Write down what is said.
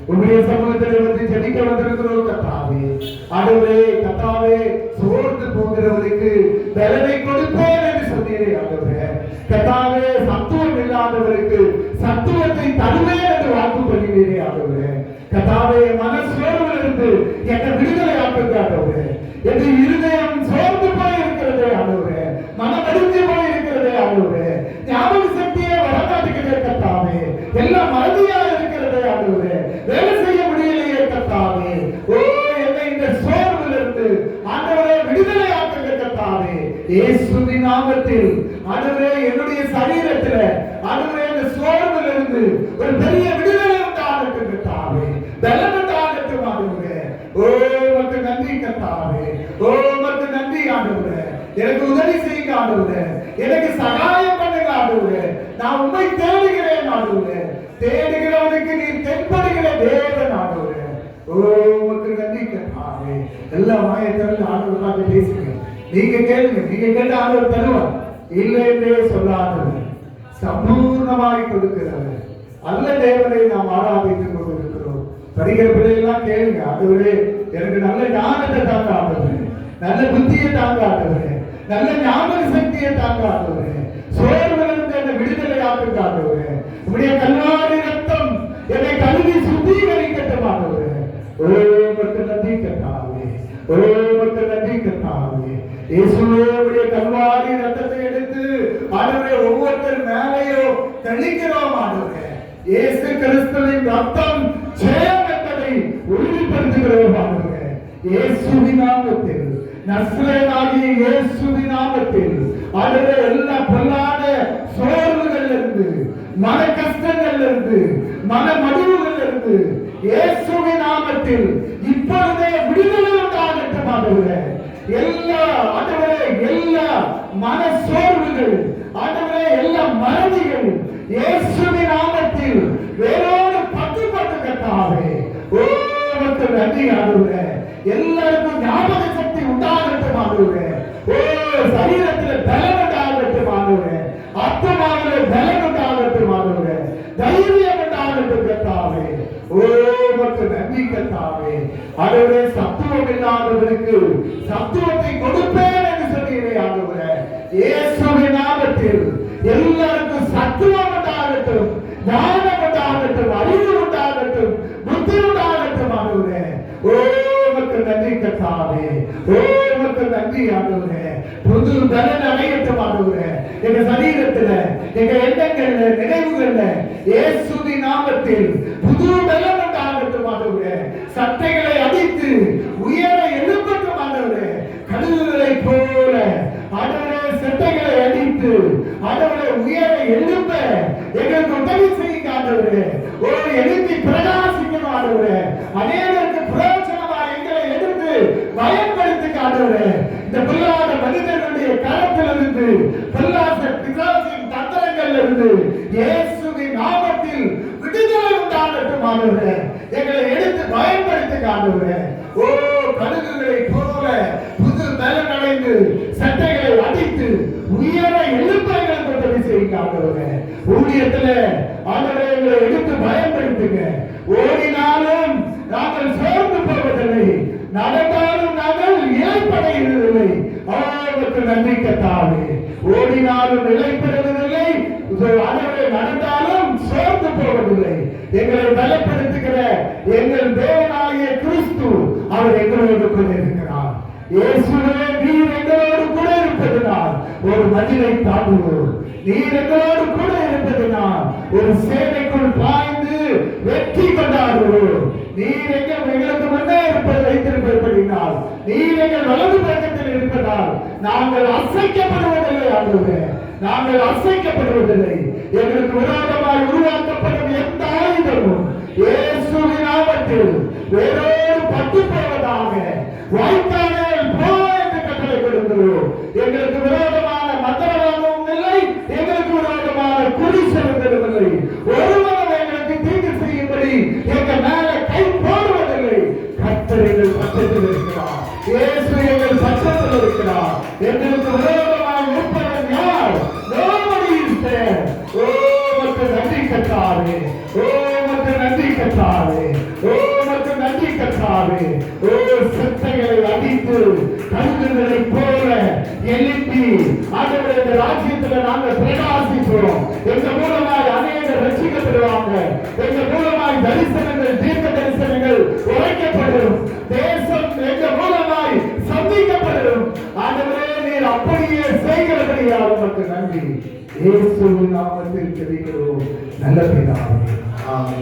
உங்களுடைய சமூகத்தில் வந்து ஜெபிக்க வந்திருக்கிறோம் கர்த்தாவே. ஆண்டவரே கர்த்தாவே, சோர்ந்து போகிறவருக்கு பலனை கொடுப்பேன் என்று சொன்னீரே ஆண்டவரே. கர்த்தாவே, சத்துவம் இல்லாதவருக்கு சத்துவத்தை தருவேன் என்று வாக்கு பண்ணினீரே ஆண்டவரே. கர்த்தாவே, மனசோர்விலிருந்து என்னை விடுதலை ஆக்குங்க ஆண்டவரே. என் இருதயம் சோர்ந்து போய் இருக்கிறதே ஆண்டவரே, மனம் அடிந்து போய் இருக்கிறதே ஆண்டவரே, ஞாபக சக்தியே வரமாட்டேங்குதே கர்த்தாவே, எல்லாம் மறதியா இருக்கிறதே ஆண்டவரே, வேலை செய்ய முடியலையே கர்த்தாவே. ஓ, என்னை இந்த சோர்விலிருந்து ஆண்டவரே விடுதலை ஆக்குங்க கர்த்தாவே. இயேசுவின் நாமத்தில் ஆண்டவரே, என்னுடைய சரீரத்தில் ஆண்டவரே இந்த சோர்விலிருந்து ஒரு பெரிய விடுதலை உண்டாகட்டும் கர்த்தாவே, பலன் உண்டாகட்டும் ஆண்டவரே. ஓ, உமக்கு நன்றி கர்த்தாவே. ஓ, உமக்கு நன்றி ஆண்டவரே. எனக்கு உதவி செய்யுங்க ஆண்டவரே, எனக்கு சகாயம் பண்ணுங்க ஆண்டவரே. நான் உம்மை தேடுகிறேன் ஆண்டவரே. தேடுகிறவனுக்கு நீர் தென்படுகிற தேவன் ஆண்டவரே. ஓ, உமக்கு நன்றி கர்த்தாவே. எல்லா வாயத்திலிருந்து ஆண்டவராக பேசுங்க. நீங்க கேளுங்க, நீங்க கேட்ட ஆண்டவர் தருவார். இல்லை என்றே சொல்லாதவர், சம்பூர்ணமாய் கொடுக்கிறவர் அல்ல தேவனை நாம் ஆராதித்துக் கொண்டிருக்கிறோம். படிக்கிற பிள்ளைகள்லாம் கேளுங்க, ஆண்டவரே எனக்கு நல்ல ஞானத்தை தாங்க ஆண்டவரே, நல்ல புத்தியை தாங்க ஆண்டவரே, நல்ல ஞாபக சக்தியை தாங்க ஆண்டவரே, சோர்விலிருந்து என்னை விடுதலை ஆக்குங்க ஆண்டவரே. உம்முடைய கல்வாரி ரத்தம் என்னை கழுவி சுத்திகரிக்கட்டும் ஆண்டவரே. ஓ, உமக்கு நன்றி கர்த்தாவே. ஓ, உமக்கு நன்றி கர்த்தாவே. இயேசுவே, உம்முடைய கல்வாரி ரத்தத்தை எடுத்து ஆண்டவரே ஒவ்வொருத்தர் மேலேயோ தெளிக்கிறோம் ஆண்டவரே. இயேசு கிறிஸ்துவின் ரத்தம் ஜெயம் என்பதை உறுதிப்படுத்துகிறோம் ஆண்டவரே. இயேசுவின் நாமத்தில், நஸ்ரேனாகிய இயேசுவின் நாமத்தில் ஆண்டவரே, எல்லா பொல்லாத சோர்வுகள் இருந்து, மன கஷ்டங்கள் இருந்து, மன மடிவுகள் இருந்து இயேசுவின் நாமத்தில் இப்பொழுதே விடுதலை உண்டாகட்டும் ஆண்டவரே. எல்லா ஆண்டவரே, எல்லா மன சோர்வுகள் ஆண்டவரே, எல்லா மறதிகள் இயேசுவின் நாமத்தில் வேரோடு பட்டு கட்டாவே. ஓ, உமக்கு நன்றி ஆண்டவரே. எல்லாருக்கும் ஞாபக சக்தி உண்டாகட்டும் ஆண்டவரே. ஓ, சரீரத்தில் பலம் உண்டாகட்டும் ஆண்டவரே, ஆத்மாவில் பலம் உண்டாகட்டும் ஆண்டவரே, தைரியம் உண்டாகட்டும் கர்த்தாவே. ஓ, உமக்கு நன்றி கர்த்தாவே. ஆண்டவரே, சத்துவம் இல்லாதவருக்கு சத்துவத்தை கொடுப்பேன் என்று சொன்னீரே ஆண்டவரே. இயேசுவின் நாமத்தில் எல்லாருக்கும் சத்துவம் உண்டாகட்டும், ஞானம் உண்டாகட்டும், அறிவு உண்டாகட்டும், புத்தி உண்டாகட்டும் ஆண்டவரே. ஓ, உமக்கு நன்றி கர்த்தாவே. ஓ, உமக்கு நன்றி ஆண்டவரே. புது பலன் அடையட்டும் ஆண்டவரே. எங்க சரீரத்துல, எங்க எண்ணங்கள்ல, நினைவுகள்ல இயேசுவின் நாமத்தில் புது பலன் உண்டாகட்டும் ஆண்டவரே. சட்டைகளை அடித்து உயர எழுப்பட்டும் ஆண்டவரே. கழுகுகளை போல ஆண்டவரே சட்டைகளை அடித்து ஆண்டவரே உயர எழுப்ப எங்களுக்கு உதவி செய்யுங்க ஆண்டவரே. ஓ, எழுப்பி பிரகாசிக்கணும் ஆண்டவரே. அநேகருக்கு பிரயோஜனமா எங்களை எடுத்து பயன்படுத்துங்க ஆண்டவரே. இந்த பொல்லாத மனிதர்களுடைய கரத்திலிருந்து, பொல்லாத பிசாசின் தந்திரங்கள் இருந்து இயேசுவின் நாமத்தில் விடுதலை உண்டாகட்டும் ஆண்டவரே. எங்களை எடுத்து பயன்படுத்துங்க ஆண்டவரே. ஓ, கழுகுகளை போல புது பலன் அடைந்து சட்டைகளை அடித்து உயர எழுப்பைகள் உதவி செய்யுங்க ஆண்டவரே. ஊழியத்துல ஆண்டவரே எங்களை எடுத்து பயன்படுத்துங்க. ஓடினாலும் நாங்கள் சோர்ந்து போவதில்லை, நடந்தாலும் நாங்கள் இலைப்படைவதில்லை. அவருக்கு நன்றி கர்த்தாவே. ஓடினாலும் இலைப்படைவதில்லை, நடந்தாலும் சோர்ந்து போவதில்லை. எங்களை பலப்படுத்துகிற எங்கள் தேவனாகிய கிறிஸ்து அவர் எங்களோடு கூட இருக்கிறார். இயேசுவே, நீர் எங்களோடு கூட இருப்பதனால் ஒரு மதிலை தாண்டுவோம். நீர் எங்களோடு கூட இருப்பதனால் ஒரு சேனைக்குள் பாய்ந்து வெற்றி கொண்டாடுவோம். நீர் எங்களுக்கு முன்னே இருப்பதை வைத்திருப்பதினால், நீர் எங்கள் வலது பக்கத்தில் இருப்பதால் நாங்கள் அசைக்கப்படுவதில்லை ஆண்டவரே. நாங்கள் அசைக்கப்படுவதில்லை. எங்களுக்கு விரோதமாய் உருவாக்கப்படும் எந்த ஆயுதமும் இயேசுவின் நாமத்தில் வேறோடு பட்டு போவதாக. வாய்க்காலில் போ என்று கட்டளை கொடுக்கிறோம். எங்களுக்கு விரோதமான மந்திரவாதமும் இல்லை, எங்களுக்கு விரோதமான குறி செலுத்தலும் இல்லை. ஒருவரும் எங்களுக்கு தீங்கு செய்யும்படி எங்கள் மேல கை போடுவதில்லை. கர்த்தர் எங்கள் பட்சத்தில் இருக்கிறார். இயேசு எங்கள் பட்சத்தில் இருக்கிறார். எங்களுக்கு விரோதமாக இருப்பவன் யார்? Nobody is there. ஓ, உமக்கு நன்றி கர்த்தாவே. ஓ, உமக்கு நன்றி கர்த்தாவே. ஓ, எழுப்பி ஆண்டவரே இந்த ராஜ்யத்துல நாங்கள் பிரகாசிப்போம். எங்க மூலமாய் அநேகர் ரட்சிக்கப்படுவாங்க. எங்க மூலமாய் தரிசனங்கள், தீர்க்க தரிசனங்கள் உரைக்கப்படும். தேசம் எங்க மூலமாய் சந்திக்கப்படும். ஆண்டவரே நீர் அப்படியே செய்கிறபடியால் உமக்கு நன்றி. இயேசுவின் நாமத்தில் ஜெபிக்கிறோம் நல்ல பிதாவே. ஆமென்.